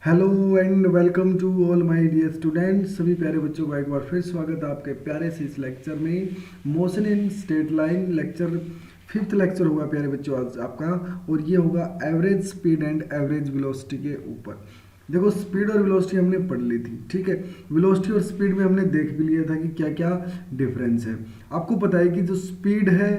Hello and welcome to all my dear students. सभी प्यारे बच्चों का एक बार फिर स्वागत है आपके प्यारे से इस लेक्चर में। Motion in straight line lecture, fifth lecture होगा प्यारे बच्चों आज आपका, और ये होगा average speed and average velocity के ऊपर। देखो, स्पीड और वेलोसिटी हमने पढ़ ली थी, ठीक है। वेलोसिटी और स्पीड में हमने देख भी लिया था कि क्या क्या डिफरेंस है। आपको पता है कि जो स्पीड है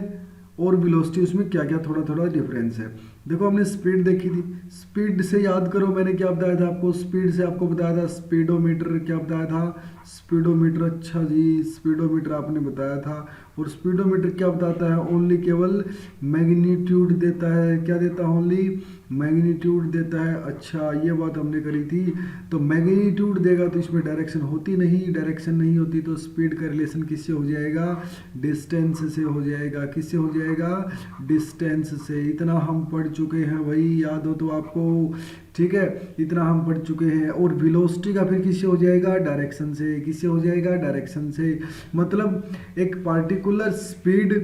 और वेलोसिटी, उसमें क्या क्या थोड़ा थोड़ा डिफरेंस है। देखो, हमने स्पीड देखी थी। स्पीड से याद करो, मैंने क्या बताया था आपको। स्पीड से आपको बताया था स्पीडोमीटर। क्या बताया था? स्पीडोमीटर। अच्छा जी, स्पीडोमीटर आपने बताया था। और स्पीडोमीटर क्या बताता है? ओनली केवल मैग्नीट्यूड देता है। क्या देता है? ओनली मैग्नीट्यूड देता है। अच्छा, ये बात हमने करी थी। तो मैग्नीट्यूड देगा तो इसमें डायरेक्शन होती नहीं, डायरेक्शन नहीं होती तो स्पीड का रिलेशन किससे हो जाएगा? डिस्टेंस से हो जाएगा। किससे हो जाएगा? डिस्टेंस से। इतना हम पढ़ चुके हैं भाई, याद हो तो आपको, ठीक है। इतना हम पढ़ चुके हैं। और वेलोसिटी का फिर किससे हो जाएगा? डायरेक्शन से। किससे हो जाएगा? डायरेक्शन से। मतलब एक पार्टिकुलर स्पीड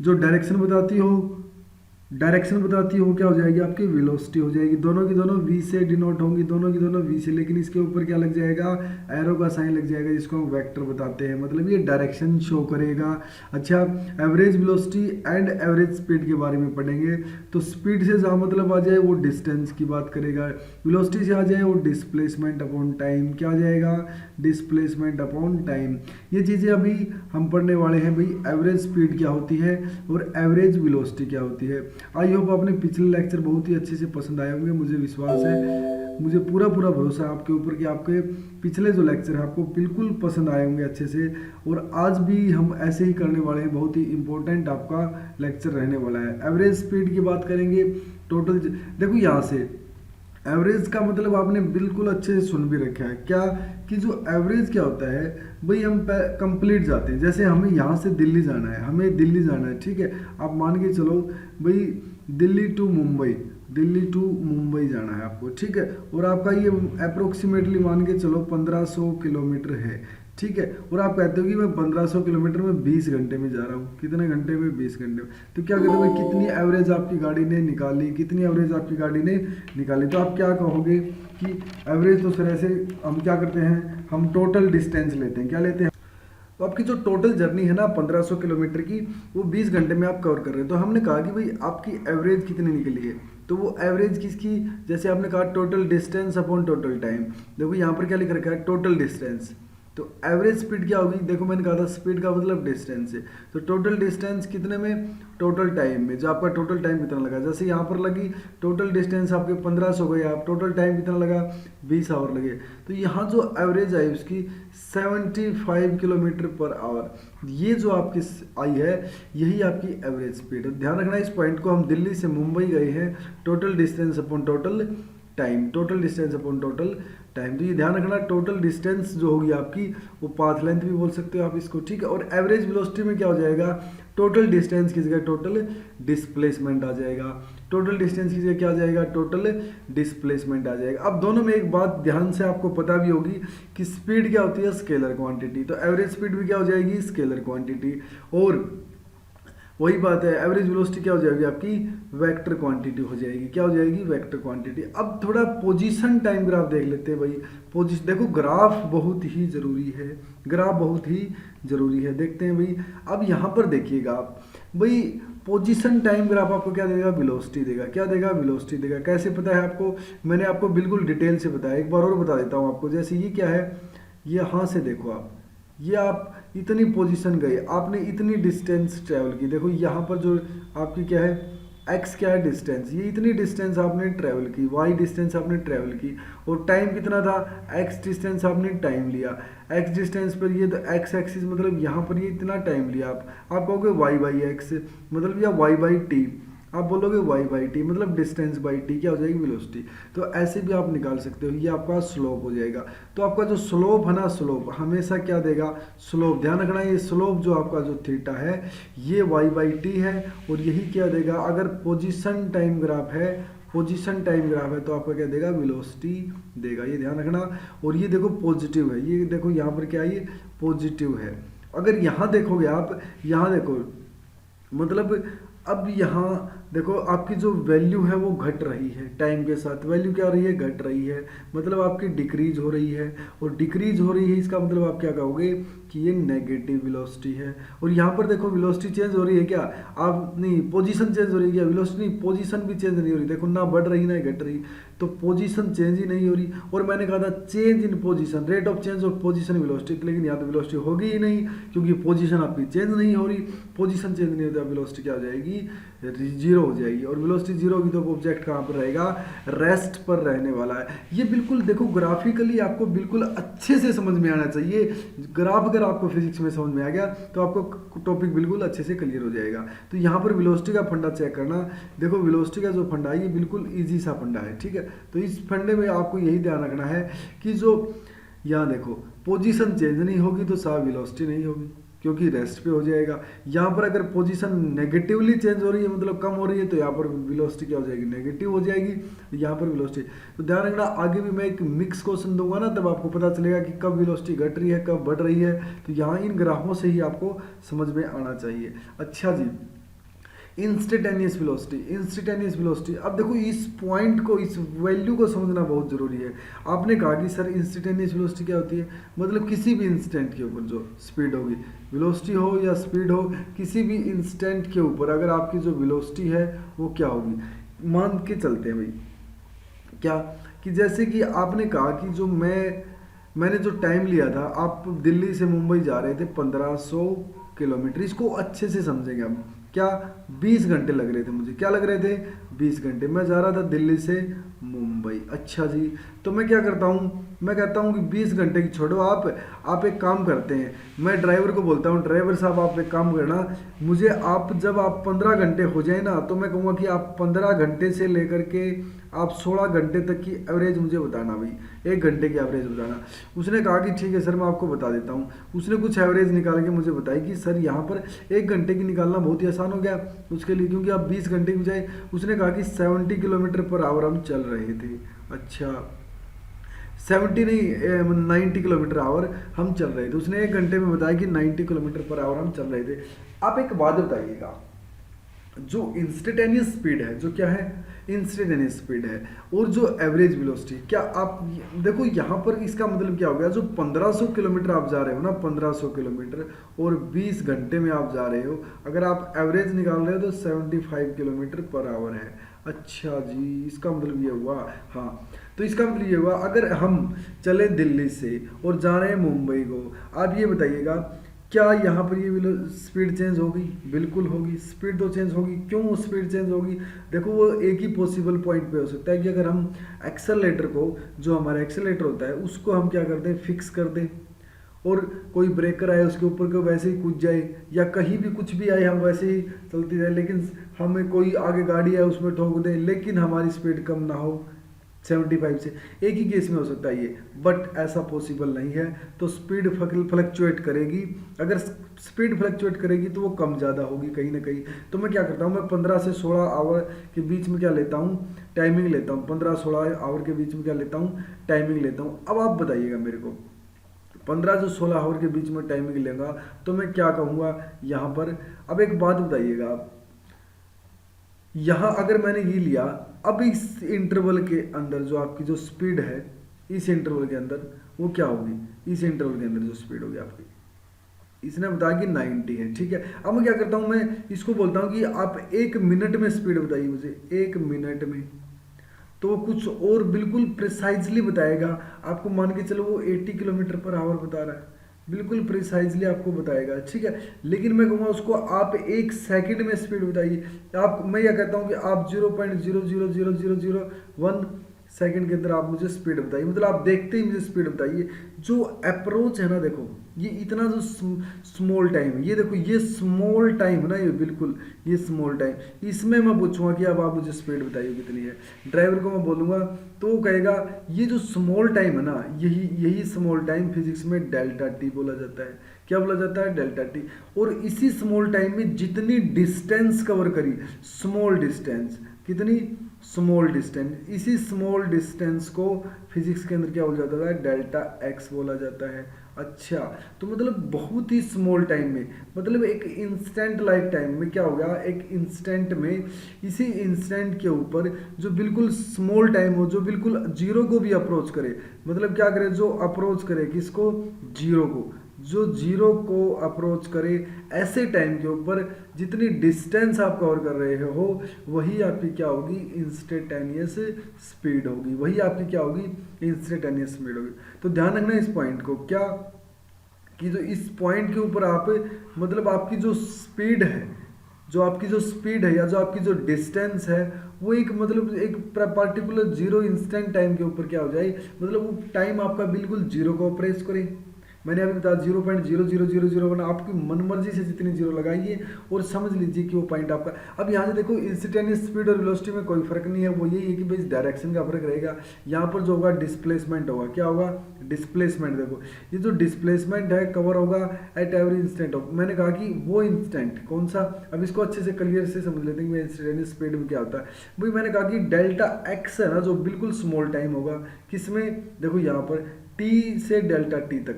जो डायरेक्शन बताती हो, डायरेक्शन बताती हो, क्या हो जाएगी? आपकी वेलोसिटी हो जाएगी। दोनों की दोनों v से डिनोट होंगी, दोनों की दोनों v से, लेकिन इसके ऊपर क्या लग जाएगा? एरो का साइन लग जाएगा, जिसको हम वेक्टर बताते हैं। मतलब ये डायरेक्शन शो करेगा। अच्छा, average velocity and average speed के बारे में पढ़ेंगे। तो स्पीड से जहाँ मतलब आ जाए वो डिस्टेंस की बात करेगा, वेलोसिटी से आ जाए वो डिस्प्लेसमेंट अपॉन टाइम। क्या आ जाएगा? Displacement upon time. ये चीज़ें अभी हम पढ़ने वाले हैं भाई। एवरेज स्पीड क्या होती है और एवरेज वेलोसिटी क्या होती है। आई होप आपने पिछले लेक्चर बहुत ही अच्छे से पसंद आए होंगे, मुझे विश्वास है, मुझे पूरा पूरा भरोसा है आपके ऊपर कि आपके पिछले जो लेक्चर हैं आपको बिल्कुल पसंद आए होंगे अच्छे से। और आज भी हम ऐसे ही करने वाले हैं। बहुत ही इंपॉर्टेंट आपका लेक्चर रहने वाला है। एवरेज स्पीड की बात करेंगे। टोटल देखो, यहाँ से एवरेज का मतलब आपने बिल्कुल अच्छे से सुन भी रखा है क्या, कि जो एवरेज क्या होता है भाई, हम कंप्लीट जाते हैं। जैसे हमें यहाँ से दिल्ली जाना है, हमें दिल्ली जाना है, ठीक है। आप मान के चलो भाई, दिल्ली टू मुंबई, दिल्ली टू मुंबई जाना है आपको, ठीक है। और आपका ये अप्रोक्सीमेटली मान के चलो 1500 किलोमीटर है, ठीक है। और आप कहते हो कि मैं 1500 किलोमीटर में 20 घंटे में जा रहा हूँ। कितने घंटे में? 20 घंटे में। तो क्या कहते हो भाई, कितनी एवरेज आपकी गाड़ी ने निकाली, कितनी एवरेज आपकी गाड़ी ने निकाली? तो आप क्या कहोगे कि एवरेज तो सर ऐसे हम क्या करते हैं, हम टोटल डिस्टेंस लेते हैं। क्या लेते हैं? तो आपकी जो टोटल जर्नी है ना 1500 किलोमीटर की, वो 20 घंटे में आप कवर कर रहे हैं। तो हमने कहा कि भाई आपकी एवरेज कितनी निकली है। तो वो एवरेज किसकी? जैसे आपने कहा total distance upon total time. देखो यहाँ पर क्या लिख रखा है? Total distance. तो एवरेज स्पीड क्या होगी? देखो, मैंने कहा था स्पीड का मतलब डिस्टेंस है। तो टोटल डिस्टेंस कितने में? टोटल टाइम में। जो आपका टोटल टाइम कितना लगा, जैसे यहाँ पर लगी टोटल डिस्टेंस आपके 1500 गए, आप टोटल टाइम कितना लगा? 20 आवर लगे। तो यहाँ जो एवरेज आई उसकी 75 किलोमीटर पर आवर, ये जो आपकी आई है यही आपकी एवरेज स्पीड है। ध्यान रखना इस पॉइंट को। हम दिल्ली से मुंबई गए हैं, total distance upon total time, total distance upon total time. तो ये ध्यान रखना, टोटल डिस्टेंस जो होगी आपकी, वो पाथ लेंथ भी बोल सकते हो आप इसको, ठीक है। और एवरेज वेलोसिटी में क्या हो जाएगा? टोटल डिस्टेंस की जगह टोटल डिस्प्लेसमेंट आ जाएगा। टोटल डिस्टेंस की जगह क्या आ जाएगा? टोटल डिस्प्लेसमेंट आ जाएगा। अब दोनों में एक बात ध्यान से आपको पता भी होगी कि स्पीड क्या होती है? Scalar quantity. तो एवरेज स्पीड भी क्या हो जाएगी? Scalar quantity. और वही बात है, एवरेज वेलोसिटी क्या हो जाएगी आपकी? वेक्टर क्वांटिटी हो जाएगी। क्या हो जाएगी? Vector quantity. अब थोड़ा पोजीशन टाइम ग्राफ देख लेते हैं भाई। पोजीशन देखो, ग्राफ बहुत ही जरूरी है, ग्राफ बहुत ही जरूरी है। देखते हैं भाई। अब यहाँ पर देखिएगा आप भाई, पोजीशन टाइम ग्राफ आपको क्या देगा? वेलोसिटी देगा। क्या देगा? वेलोसिटी देगा। कैसे पता है आपको? मैंने आपको बिल्कुल डिटेल से बताया, एक बार और बता देता हूँ आपको। जैसे ये क्या है, ये यहाँ से देखो आप, ये आप इतनी पोजीशन गए, आपने इतनी डिस्टेंस ट्रैवल की। देखो यहाँ पर जो आपकी क्या है, एक्स क्या है? डिस्टेंस। ये इतनी डिस्टेंस आपने ट्रैवल की, वाई डिस्टेंस आपने ट्रैवल की। और टाइम कितना था? एक्स डिस्टेंस आपने टाइम लिया। एक्स डिस्टेंस पर ये तो एक्स एक्सिस, मतलब यहाँ पर ये इतना टाइम लिया। आप कहोगे वाई बाई एक्स, मतलब या वाई बाई टी। आप बोलोगे वाई बाई टी, मतलब डिस्टेंस बाई टी क्या हो जाएगी? वेलोसिटी। तो ऐसे भी आप निकाल सकते हो। ये आपका स्लोप हो जाएगा। तो आपका जो स्लोप है ना, स्लोप हमेशा क्या देगा? स्लोप। ध्यान रखना, ये स्लोप जो आपका जो थीटा है, ये वाई बाई टी है। और यही क्या देगा? अगर पोजीशन टाइम ग्राफ है, पोजीशन टाइम ग्राफ है, तो आपका क्या देगा? वेलोसिटी देगा। ये ध्यान रखना। और ये देखो पॉजिटिव है, ये देखो यहाँ पर क्या है? ये पॉजिटिव है। अगर यहाँ देखोगे आप, यहाँ देखो, मतलब अब यहाँ देखो आपकी जो वैल्यू है वो घट रही है टाइम के साथ, वैल्यू क्या हो रही है, घट रही है, मतलब आपकी डिक्रीज हो रही है। और डिक्रीज हो रही है इसका मतलब आप क्या कहोगे कि ये नेगेटिव वेलोसिटी है। और यहाँ पर देखो वेलोसिटी चेंज हो रही है क्या, आप नहीं, पोजीशन चेंज हो रही है क्या, वेलोसिटी नहीं, पोजीशन भी चेंज नहीं हो रही, देखो ना बढ़ रही ना घट रही, तो पोजीशन चेंज ही नहीं हो रही। और मैंने कहा था change in position, rate of change of position velocity, लेकिन यहाँ तो वेलोसिटी होगी ही नहीं क्योंकि पोजीशन आपकी चेंज नहीं हो रही। पोजीशन चेंज नहीं होता, वेलोसिटी क्या हो जाएगी, जीरो हो जाएगी। और वेलोसिटी जीरो होगी तो ऑब्जेक्ट कहाँ पर रहेगा, रेस्ट पर रहने वाला है। ये बिल्कुल देखो ग्राफिकली आपको बिल्कुल अच्छे से समझ में आना चाहिए। ग्राफ अगर आपको फिजिक्स में समझ में आ गया तो आपको टॉपिक बिल्कुल अच्छे से क्लियर हो जाएगा। तो यहाँ पर वेलोसिटी का फंडा चेक करना, देखो वेलोसिटी का जो फंडा है ये बिल्कुल ईजी सा फंडा है, ठीक है। तो इस फंडे में आपको यही ध्यान रखना है कि जो यहाँ देखो पोजीशन चेंज नहीं होगी तो साहब वेलोसिटी नहीं होगी क्योंकि रेस्ट पे हो जाएगा। यहाँ पर अगर पोजीशन नेगेटिवली चेंज हो रही है मतलब कम हो रही है तो यहाँ पर वेलोसिटी क्या हो जाएगी, नेगेटिव हो जाएगी, यहाँ पर वेलोसिटी। तो ध्यान रखना, आगे भी मैं एक मिक्स क्वेश्चन दूंगा ना, तब आपको पता चलेगा कि कब वेलोसिटी घट रही है कब बढ़ रही है। तो यहाँ इन ग्राफों से ही आपको समझ में आना चाहिए। अच्छा जी, इंस्टेंटेनियस वेलोसिटी, इंस्टेंटेनियस वेलोसिटी। अब देखो इस पॉइंट को, इस वैल्यू को समझना बहुत ज़रूरी है। आपने कहा कि सर इंस्टेंटेनियस वेलोसिटी क्या होती है, मतलब किसी भी इंस्टेंट के ऊपर जो स्पीड होगी, वेलोसिटी हो या स्पीड हो, किसी भी इंस्टेंट के ऊपर अगर आपकी जो वेलोसिटी है वो क्या होगी, मान के चलते हैं भाई क्या, कि जैसे कि आपने कहा कि जो मैंने जो टाइम लिया था, आप दिल्ली से मुंबई जा रहे थे 1500 किलोमीटर, इसको अच्छे से समझेंगे हम। क्या 20 घंटे लग रहे थे मुझे, क्या लग रहे थे 20 घंटे, मैं जा रहा था दिल्ली से मुंबई। अच्छा जी, तो मैं क्या करता हूँ, मैं कहता हूँ कि 20 घंटे की छोड़ो, आप एक काम करते हैं, मैं ड्राइवर को बोलता हूँ ड्राइवर साहब आप एक काम करना, मुझे आप जब आप 15 घंटे हो जाए ना तो मैं कहूँगा कि आप 15 घंटे से लेकर के आप 16 घंटे तक की एवरेज मुझे बताना भाई, 1 घंटे की एवरेज बताना। उसने कहा कि ठीक है सर मैं आपको बता देता हूँ। उसने कुछ एवरेज निकाल के मुझे बताई कि सर यहाँ पर 1 घंटे की निकालना बहुत ही आसान हो गया उसके लिए, क्योंकि आप 20 घंटे की बजाय, उसने कहा कि 70 किलोमीटर पर आवर हम चल रहे थे। अच्छा 70 नहीं 90 किलोमीटर आवर हम चल रहे थे। उसने 1 घंटे में बताया कि 90 किलोमीटर पर आवर हम चल रहे थे। आप एक बात बताइएगा, जो इंस्टेंटेनियस स्पीड है, जो क्या है इंस्टेंटेनियस स्पीड है, और जो एवरेज वेलोसिटी, क्या आप देखो यहाँ पर इसका मतलब क्या हो गया, जो 1500 किलोमीटर आप जा रहे हो ना, 1500 किलोमीटर और 20 घंटे में आप जा रहे हो, अगर आप एवरेज निकाल रहे हो तो 75 किलोमीटर पर आवर है। अच्छा जी, इसका मतलब ये हुआ, हाँ तो इसका मतलब ये हुआ अगर हम चले दिल्ली से और जा रहे हैं मुंबई को, आप ये बताइएगा क्या यहाँ पर ये स्पीड चेंज होगी, बिल्कुल होगी, स्पीड तो चेंज होगी। क्यों स्पीड चेंज होगी, देखो वो एक ही पॉसिबल पॉइंट पे हो सकता है कि अगर हम एक्सेलरेटर को, जो हमारा एक्सेलरेटर होता है उसको हम क्या कर दें, फिक्स कर दें, और कोई ब्रेकर आए उसके ऊपर को वैसे ही कूद जाए, या कहीं भी कुछ भी आए हम वैसे ही चलती जाए, लेकिन हमें कोई आगे गाड़ी है उसमें ठोक दें लेकिन हमारी स्पीड कम ना हो 75 से, एक ही केस में हो सकता है ये, बट ऐसा पॉसिबल नहीं है। तो स्पीड फ्लक्चुएट करेगी, अगर स्पीड फ्लक्चुएट करेगी तो वो कम ज़्यादा होगी कहीं ना कहीं। तो मैं क्या करता हूँ, मैं 15 से 16 आवर के बीच में क्या लेता हूँ, टाइमिंग लेता हूँ, 15-16 आवर के बीच में क्या लेता हूँ, टाइमिंग लेता हूँ। अब आप बताइएगा मेरे को, 15 से 16 आवर के बीच में टाइमिंग लेगा तो मैं क्या कहूँगा यहाँ पर। अब एक बात बताइएगा आप, यहाँ अगर मैंने ये लिया, अब इस इंटरवल के अंदर जो आपकी जो स्पीड है, इस इंटरवल के अंदर वो क्या होगी, इस इंटरवल के अंदर जो स्पीड होगी आपकी, इसने बताया कि 90 है, ठीक है। अब मैं क्या करता हूँ, मैं इसको बोलता हूँ कि आप 1 मिनट में स्पीड बताइए मुझे, 1 मिनट में, तो वो कुछ और बिल्कुल प्रिसाइजली बताएगा आपको। मान के चलो वो 80 किलोमीटर पर आवर बता रहा है, बिल्कुल प्रिसाइजली आपको बताएगा, ठीक है। लेकिन मैं कहूँगा उसको आप 1 सेकंड में स्पीड बताइए। आप, मैं यह कहता हूँ कि आप 0.0000001 सेकंड के अंदर आप मुझे स्पीड बताइए, मतलब आप देखते ही मुझे स्पीड बताइए। जो अप्रोच है ना, देखो ये इतना जो स्मॉल टाइम है, ये देखो ये स्मॉल टाइम है ना, ये बिल्कुल ये स्मॉल टाइम, इसमें मैं पूछूंगा कि अब आप मुझे स्पीड बताइए कितनी है, ड्राइवर को मैं बोलूँगा तो वो कहेगा ये जो स्मॉल टाइम है ना, यही स्मॉल टाइम फिजिक्स में डेल्टा टी बोला जाता है। क्या बोला जाता है, डेल्टा टी। और इसी स्मॉल टाइम में जितनी डिस्टेंस कवर करी, स्मॉल डिस्टेंस, कितनी स्मॉल डिस्टेंस, इसी स्मॉल डिस्टेंस को फिजिक्स के अंदर क्या बोला जाता है, डेल्टा एक्स बोला जाता है। अच्छा, तो मतलब बहुत ही स्मॉल टाइम में, मतलब एक इंस्टेंट लाइफ टाइम में क्या हो गया, एक इंस्टेंट में, इसी इंस्टेंट के ऊपर जो बिल्कुल स्मॉल टाइम हो, जो बिल्कुल जीरो को भी अप्रोच करे, मतलब क्या करे, जो अप्रोच करे किसको, जीरो को, जो जीरो को अप्रोच करे, ऐसे टाइम के ऊपर जितनी डिस्टेंस आप कवर कर रहे हो वही आपकी क्या होगी, इंस्टेंटेनियस स्पीड होगी, वही आपकी क्या होगी, इंस्टेंटेनियस स्पीड होगी। तो ध्यान रखना इस पॉइंट को, क्या कि जो इस पॉइंट के ऊपर आप, मतलब आपकी जो स्पीड है, जो आपकी जो स्पीड है या जो आपकी जो डिस्टेंस है, वो एक मतलब एक पर्टिकुलर जीरो इंस्टेंट टाइम के ऊपर क्या हो जाए, मतलब वो टाइम आपका बिल्कुल जीरो को अप्रोच करे। मैंने अभी बताया 0.0000 आपकी मनमर्जी से जितनी जीरो लगाइए और समझ लीजिए कि वो पॉइंट आपका। अब यहाँ से देखो इंस्टेंटेनियस स्पीड और वेलोसिटी में कोई फर्क नहीं है, वो यही है कि भाई डायरेक्शन का फर्क रहेगा। यहाँ पर जो होगा डिस्प्लेसमेंट होगा, क्या होगा, डिस्प्लेसमेंट। देखो ये जो डिस्प्लेसमेंट है कवर होगा एट एवरी इंस्टेंट ऑफ, मैंने कहा कि वो इंस्टेंट कौन सा, अब इसको अच्छे से क्लियर से समझ लेते हैं कि इंस्टेंटेनियस स्पीड में क्या होता है। भाई मैंने कहा कि डेल्टा एक्स है ना, जो बिल्कुल स्मॉल टाइम होगा, किसमें, देखो यहाँ पर टी से डेल्टा टी तक।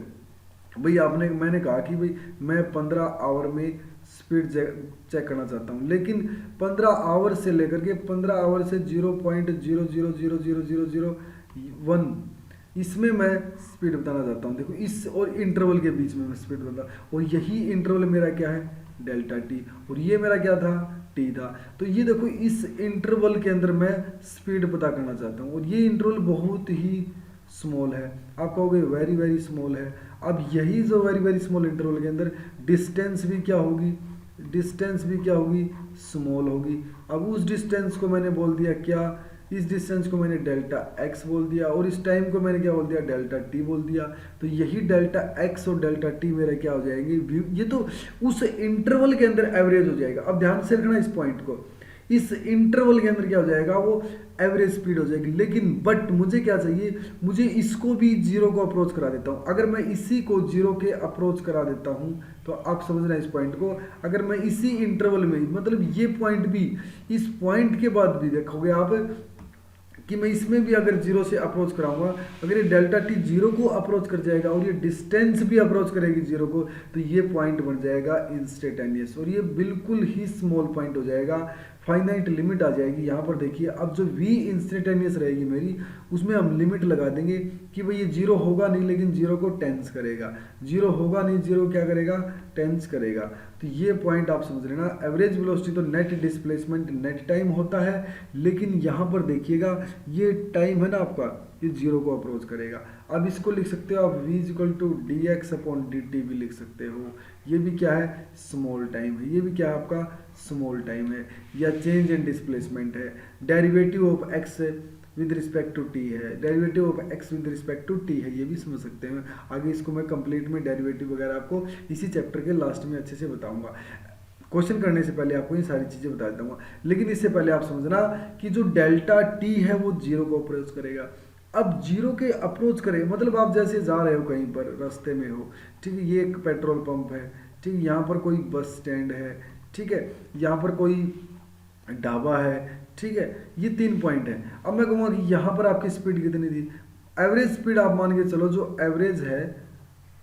भाई मैंने कहा कि भाई मैं 15 आवर में स्पीड चेक करना चाहता हूँ, लेकिन 15 आवर से लेकर के 15 आवर से 0.00000001 इसमें मैं स्पीड बताना चाहता हूँ। देखो इस और इंटरवल के बीच में मैं स्पीड बता, और यही इंटरवल मेरा क्या है, डेल्टा टी, और ये मेरा क्या था, टी था। तो ये देखो इस इंटरवल के अंदर मैं स्पीड पता करना चाहता हूँ, और ये इंटरवल बहुत ही स्मॉल है, आप कहोगे वेरी वेरी स्मॉल है। अब यही जो वेरी वेरी स्मॉल इंटरवल के अंदर डिस्टेंस भी क्या होगी, डिस्टेंस भी क्या होगी, स्मॉल होगी। अब उस डिस्टेंस को मैंने बोल दिया क्या, इस डिस्टेंस को मैंने डेल्टा एक्स बोल दिया, और इस टाइम को मैंने क्या बोल दिया, डेल्टा टी बोल दिया। तो यही डेल्टा एक्स और डेल्टा टी मेरा क्या हो जाएंगे, ये तो उस इंटरवल के अंदर एवरेज हो जाएगा। अब ध्यान से रखना इस पॉइंट को, इस इंटरवल के अंदर क्या हो जाएगा, वो एवरेज स्पीड हो जाएगी। लेकिन बट मुझे क्या चाहिए, मुझे इसको भी जीरो को अप्रोच करा देता हूँ। अगर मैं इसी को जीरो के अप्रोच करा देता हूँ, तो आप समझना इस पॉइंट को, अगर मैं इसी इंटरवल में, मतलब ये पॉइंट भी, इस पॉइंट के बाद भी देखोगे आप कि मैं इसमें भी अगर जीरो से अप्रोच कराऊंगा, अगर ये डेल्टा टी जीरो को अप्रोच कर जाएगा और ये डिस्टेंस भी अप्रोच करेगी जीरो को, तो ये पॉइंट बन जाएगा इंस्टेंटेनियस, और ये बिल्कुल ही स्मॉल पॉइंट हो जाएगा, फाइनाइट लिमिट आ जाएगी। यहाँ पर देखिए अब जो वी इंस्टेंटेनियस रहेगी मेरी, उसमें हम लिमिट लगा देंगे कि भाई ये जीरो होगा नहीं, लेकिन जीरो को टेंस करेगा, जीरो होगा नहीं, जीरो क्या करेगा, टेंस करेगा। तो ये पॉइंट आप समझ लेना। एवरेज वेलोसिटी तो नेट डिस्प्लेसमेंट नेट टाइम होता है, लेकिन यहाँ पर देखिएगा ये टाइम है ना आपका, ये जीरो को अप्रोच करेगा। अब इसको लिख सकते हो आप v equal to d x upon d t भी लिख सकते हो। ये भी क्या है, स्मॉल टाइम है, ये भी क्या है आपका स्मॉल टाइम है, या चेंज इन डिस्प्लेसमेंट है। Derivative of x with respect to t है, derivative of x with respect to t है, ये भी समझ सकते हैं। आगे इसको मैं कंप्लीट में डेरिवेटिव वगैरह आपको इसी चैप्टर के लास्ट में अच्छे से बताऊंगा। क्वेश्चन करने से पहले आपको ये सारी चीज़ें बता देता हूँ, लेकिन इससे पहले आप समझना कि जो डेल्टा टी है वो जीरो को अप्रोच करेगा। अब जीरो के अप्रोच करे, मतलब आप जैसे जा रहे हो कहीं पर, रास्ते में हो, ठीक है, ये एक पेट्रोल पंप है, ठीक है, यहाँ पर कोई बस स्टैंड है, ठीक है, यहाँ पर कोई ढाबा है, ठीक है, ये 3 पॉइंट है। अब मैं कहूँगा कि यहाँ पर आपकी स्पीड कितनी थी, एवरेज स्पीड आप मान के चलो जो एवरेज है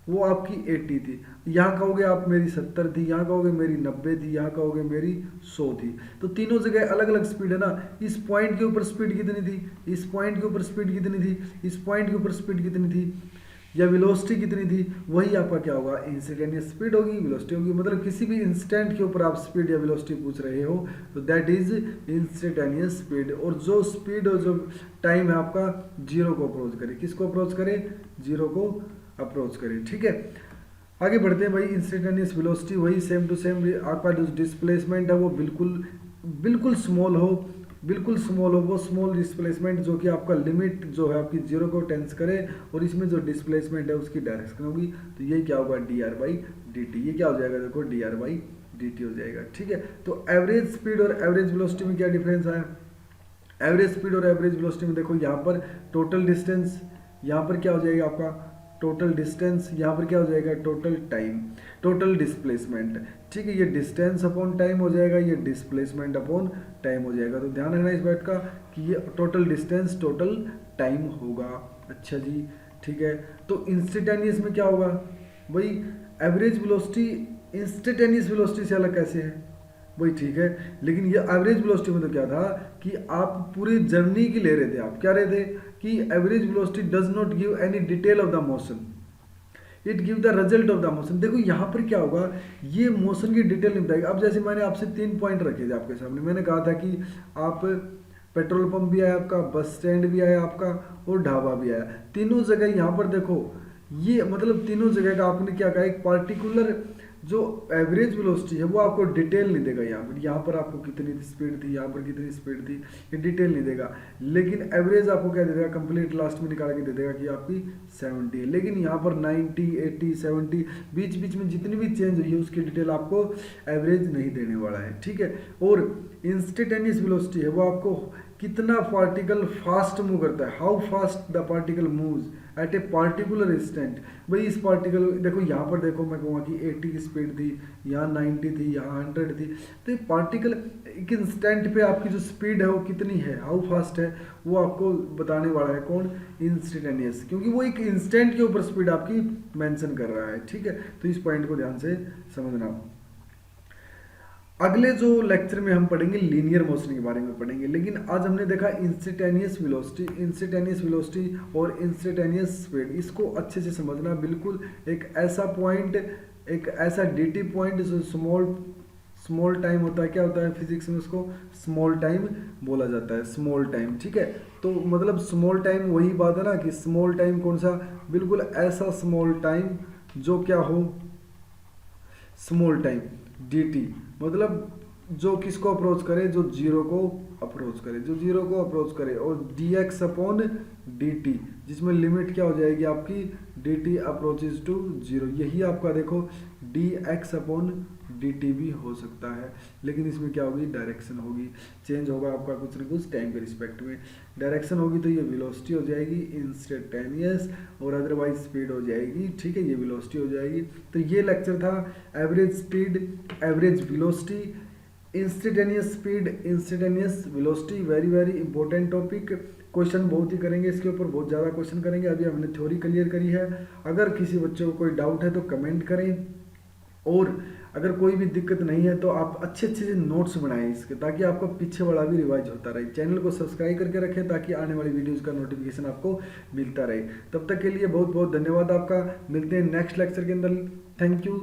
वो आपकी 80 थी, यहाँ कहोगे आप मेरी 70 थी, यहाँ कहोगे मेरी 90 थी, यहाँ कहोगे मेरी 100 थी। तो तीनों जगह अलग अलग स्पीड है ना। इस पॉइंट के ऊपर स्पीड कितनी थी, इस पॉइंट के ऊपर स्पीड कितनी थी, इस पॉइंट के ऊपर स्पीड कितनी थी, या वेलोसिटी कितनी थी, वही आपका क्या होगा, इंस्टेंटेनियस स्पीड होगी, वेलोसिटी होगी। मतलब किसी भी इंस्टेंट के ऊपर आप स्पीड या वेलोसिटी पूछ रहे हो तो दैट इज इंस्टेंटेनियस स्पीड। और जो स्पीड और जो टाइम है आपका जीरो को अप्रोच करे, किसको अप्रोच करे, जीरो को अप्रोच करे, ठीक है। आगे बढ़ते हैं भाई। इंस्टेंटेनियस वेलोसिटी वही सेम टू सेम, आपका जो डिस्प्लेसमेंट है वो बिल्कुल स्मॉल हो, बिल्कुल स्मॉल हो, वो स्मॉल डिस्प्लेसमेंट जो कि आपका लिमिट जो है आपकी जीरो को टेंस करे, और इसमें जो डिस्प्लेसमेंट है उसकी डायरेक्शन होगी, तो ये क्या होगा, D R by D T. ये क्या हो जाएगा, देखो D R by D T हो जाएगा, ठीक है। तो एवरेज स्पीड और एवरेज वेलोसिटी में क्या डिफरेंस है, एवरेज स्पीड और एवरेज वेलोसिटी में देखो यहाँ पर टोटल डिस्टेंस, यहाँ पर क्या हो जाएगा आपका टोटल डिस्टेंस, यहाँ पर क्या हो जाएगा टोटल टाइम, टोटल डिस्प्लेसमेंट, ठीक है। ये डिस्टेंस अपॉन टाइम हो जाएगा, ये डिस्प्लेसमेंट अपॉन टाइम हो जाएगा। तो ध्यान रखना इस बात का कि ये टोटल डिस्टेंस टोटल टाइम होगा। अच्छा जी, ठीक है। तो इंस्टेंटेनियस में क्या होगा, वही एवरेज वेलोसिटी इंस्टेंटेनियस वेलोसिटी से अलग कैसे है, वही ठीक है। लेकिन ये एवरेज वेलोसिटी में तो क्या था कि आप पूरी जर्नी की ले रहे थे, आप क्या रहे थे कि average velocity does not give any detail of the motion, it give the result of the motion. देखो यहाँ पर क्या होगा, ये मोशन की डिटेल नहीं बताएगा। अब जैसे मैंने आपसे 3 पॉइंट रखे थे आपके सामने, मैंने कहा था कि आप पेट्रोल पंप भी आया आपका, बस स्टैंड भी आया आपका और ढाबा भी आया, तीनों जगह यहाँ पर देखो ये मतलब तीनों जगह का आपने क्या कहा, एक पार्टिकुलर जो एवरेज वेलोसिटी है वो आपको डिटेल नहीं देगा। यहाँ पर आपको कितनी स्पीड थी, यहाँ पर कितनी स्पीड थी, ये डिटेल नहीं देगा। लेकिन एवरेज आपको क्या दे देगा, कंप्लीट लास्ट में निकाल के दे देगा कि आपकी 70 है। लेकिन यहाँ पर 90, 80, 70 बीच बीच में जितनी भी चेंज हुई है उसकी डिटेल आपको एवरेज नहीं देने वाला है, ठीक है। और इंस्टेंटेनियस वेलोसिटी है वो आपको कितना पार्टिकल फास्ट मूव करता है, how fast the particle moves eight a particular instant. भाई इस पार्टिकल देखो यहाँ पर देखो मैं कहूँगा कि 80 की स्पीड थी, यहाँ 90 थी, यहाँ 100 थी। तो ये पार्टिकल एक इंस्टेंट पे आपकी जो स्पीड है वो कितनी है, हाउ फास्ट है, वो आपको बताने वाला है कौन, इंस्टेंटेनियस, क्योंकि वो एक इंस्टेंट के ऊपर स्पीड आपकी मेंशन कर रहा है, ठीक है। तो इस पॉइंट को ध्यान से समझना। अगले जो लेक्चर में हम पढ़ेंगे लीनियर मोशन के बारे में पढ़ेंगे, लेकिन आज हमने देखा इंस्टेंटेनियस वेलोसिटी और इंस्टेंटेनियस स्पीड। इसको अच्छे से समझना, बिल्कुल एक ऐसा पॉइंट, एक ऐसा dt पॉइंट जो स्मॉल टाइम होता है, क्या होता है फिजिक्स में उसको स्मॉल टाइम बोला जाता है, स्मॉल टाइम, ठीक है। तो मतलब स्मॉल टाइम वही बात है ना कि स्मॉल टाइम कौन सा, बिल्कुल ऐसा स्मॉल टाइम जो क्या हो, स्मॉल टाइम dt, मतलब जो किसको अप्रोच करे, जो जीरो को अप्रोच करे, जो जीरो को अप्रोच करे, और dx अपॉन dt, जिसमें लिमिट क्या हो जाएगी आपकी, dt अप्रोचेज टू जीरो। यही आपका देखो dx अपॉन dt भी हो सकता है, लेकिन इसमें क्या होगी, डायरेक्शन होगी, चेंज होगा आपका कुछ ना कुछ टाइम के रिस्पेक्ट में। डायरेक्शन होगी तो ये वेलोसिटी हो जाएगी इंस्टेंटेनियस, और अदरवाइज स्पीड हो जाएगी, ठीक है, ये वेलोसिटी हो जाएगी। तो ये लेक्चर था average speed, average velocity, instantaneous speed, instantaneous velocity. Very very important topic, question बहुत ही करेंगे इसके ऊपर, बहुत ज़्यादा क्वेश्चन करेंगे। अभी हमने थ्योरी क्लियर करी है। अगर किसी बच्चे को कोई डाउट है तो कमेंट करें, और अगर कोई भी दिक्कत नहीं है तो आप अच्छे अच्छे से नोट्स बनाएं इसके, ताकि आपका पीछे वाला भी रिवाइज होता रहे। चैनल को सब्सक्राइब करके रखें ताकि आने वाली वीडियोस का नोटिफिकेशन आपको मिलता रहे। तब तक के लिए बहुत बहुत धन्यवाद आपका, मिलते हैं नेक्स्ट लेक्चर के अंदर। Thank you.